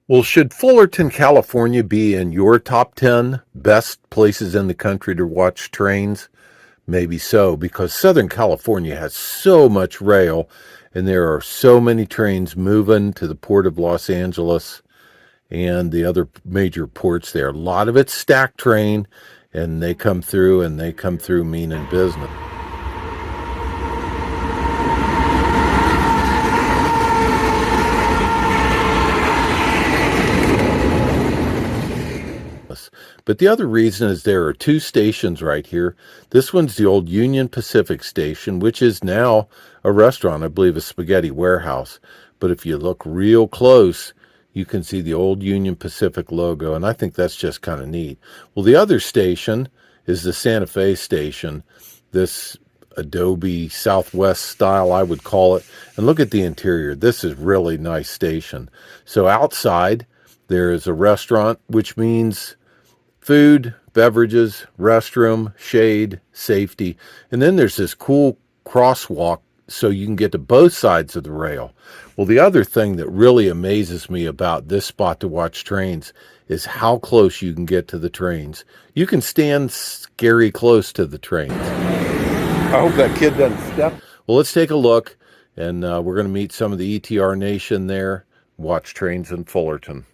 Well, should Fullerton, California be in your top 10 best places in the country to watch trains? Maybe so, because Southern California has so much rail and there are so many trains moving to the port of Los Angeles and the other major ports there. A lot of it's stacked train and they come through meaning business. But the other reason is there are two stations right here. This one's the old Union Pacific station, which is now a restaurant, I believe a spaghetti warehouse. But if you look real close, you can see the old Union Pacific logo, and I think that's just kind of neat. Well, the other station is the Santa Fe station, this Adobe Southwest style, I would call it. And look at the interior. This is really nice station. So outside, there is a restaurant, which means food, beverages, restroom, shade, safety. And then there's this cool crosswalk so you can get to both sides of the rail. Well, the other thing that really amazes me about this spot to watch trains is how close you can get to the trains. You can stand scary close to the trains. I hope that kid doesn't step. Well, let's take a look, and we're going to meet some of the ETR Nation there, watch trains in Fullerton.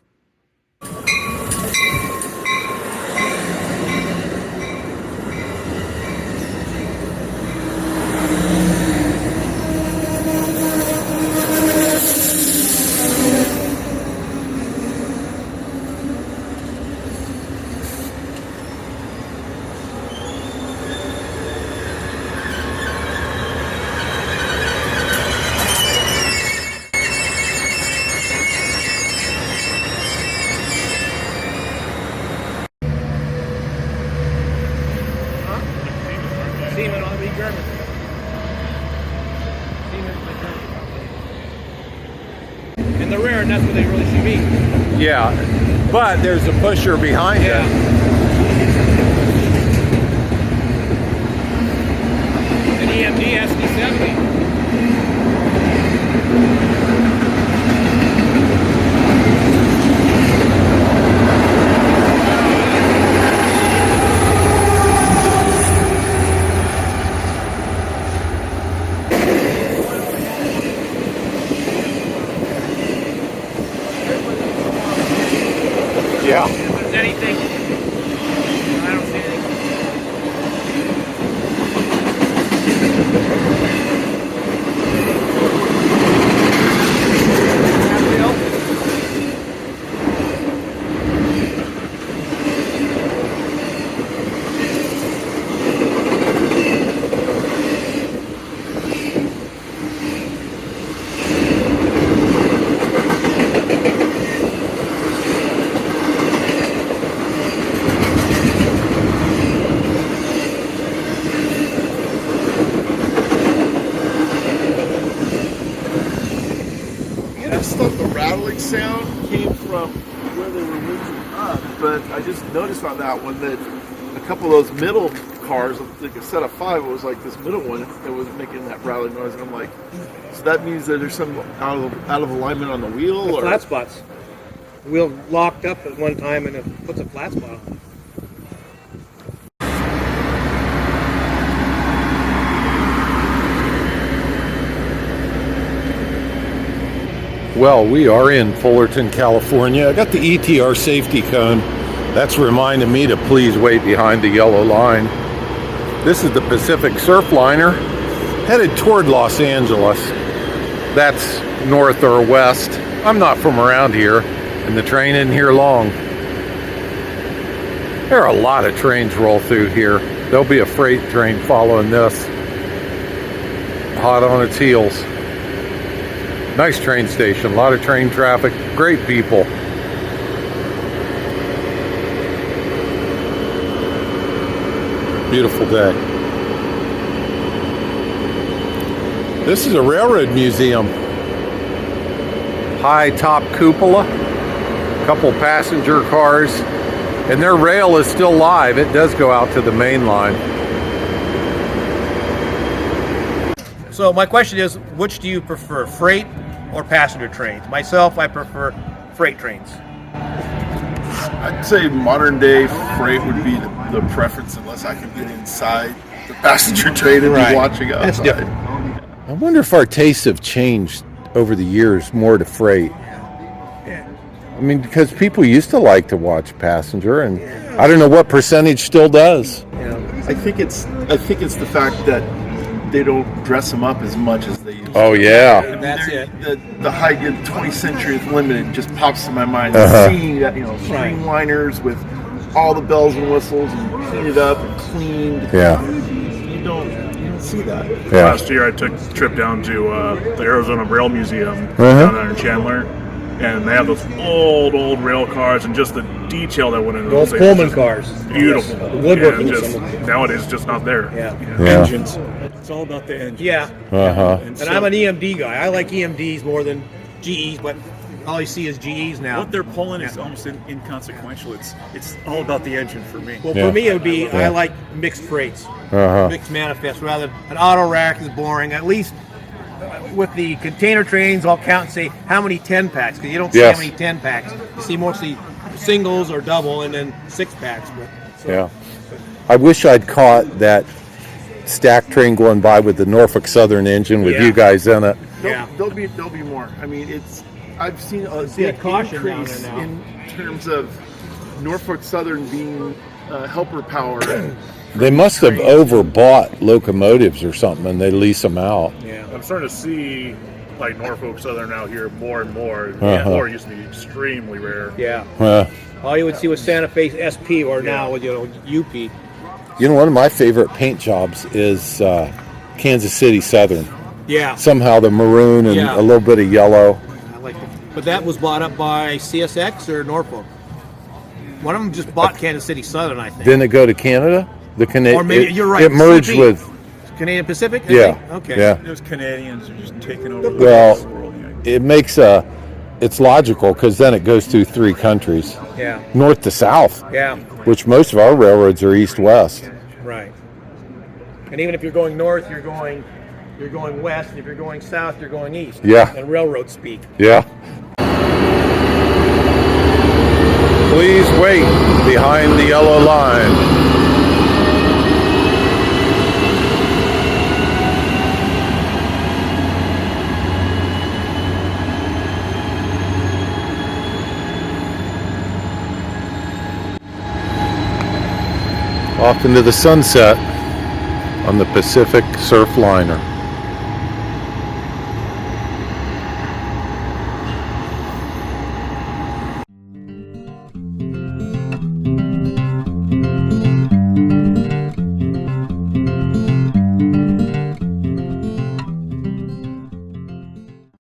Seaman ought to be German. Seaman is German. In the rear, and that's what they really should be. Yeah, but there's a pusher behind it. An EMD SD70. Yeah. If there's anything, I don't see anything. I just thought the rattling sound came from where they were moving up, but I just noticed on that one that a couple of those middle cars, like a set of five, it was like this middle one that was making that rattling noise, and I'm like, so that means that there's some out of alignment on the wheel, The or flat spots. The wheel locked up at one time and it puts a flat spot on. Well, we are in Fullerton, California. I got the ETR safety cone. That's reminding me to please wait behind the yellow line. This is the Pacific Surfliner headed toward Los Angeles. That's north or west. I'm not from around here, and the train isn't here long. There are a lot of trains roll through here. There'll be a freight train following this, hot on its heels. Nice train station, a lot of train traffic, great people. Beautiful day. This is a railroad museum. High top cupola, couple passenger cars, and their rail is still live. It does go out to the main line. So my question is, which do you prefer, freight or passenger trains? Myself, I prefer freight trains? I'd say modern day freight would be the preference, unless I can get inside the passenger train and be watching outside. That's different. I wonder if our tastes have changed over the years more to freight. I mean, because people used to like to watch passenger, and I don't know what percentage still does. I think it's the fact that they don't dress them up as much as they used to. Oh yeah, That's it. The high 20th Century Limited just pops in my mind. Seeing that, streamliners with all the bells and whistles and cleaned up and cleaned. yeah, You don't see that. yeah. Last year, I took a trip down to the Arizona Rail Museum Uh-huh. down there in Chandler, and they have those old rail cars, and just the detail that went into Those those things Pullman is cars. beautiful. The woodworking And of just some of them. nowadays, it's just not there. Yeah. Yeah. Engines. It's all about the engine. Yeah. Uh-huh. And I'm an EMD guy. I like EMDs more than GEs, but all you see is GEs now. What they're pulling is almost inconsequential. It's all about the engine for me. Well, Yeah. for me, it would be Yeah. I like mixed freights, Uh-huh. mixed manifests, rather than an auto rack is boring. At least with the container trains, I'll count and say how many 10 packs, because you don't see Yes. how many 10 packs. You see mostly singles or double, and then 6 packs. But Yeah. I wish I'd caught that stack train going by with the Norfolk Southern engine with Yeah. you guys in it. Yeah. There'll be more. I mean, I've seen a See a big caution down increase there now. in terms of Norfolk Southern being helper power. They must have overbought locomotives or something, and they lease them out. yeah. I'm starting to see like Norfolk Southern out here more and more. Uh-huh. Before it used to be extremely rare. Yeah. Uh, All you would see was Santa Fe SP, or now with UP. you know, one of my favorite paint jobs is Kansas City Southern. Yeah. Somehow the maroon and Yeah. a little bit of yellow. I like it. But that was bought up by CSX or Norfolk. One of them just bought Kansas City Southern, I think. Didn't it go to Canada? The Canadian. Or maybe you're right. It merged CP. with. Canadian Pacific? I Yeah. think? Okay. Yeah. Those Canadians are just taking over the Well, world. it makes it's logical because then it goes through 3 countries, Yeah. north to south, Yeah. which most of our railroads are east-west. Right. And even if you're going north, you're going west, and if you're going south, you're going east. Yeah. And railroad speak. Yeah. Please wait behind the yellow line. Off into the sunset on the Pacific Surf Liner.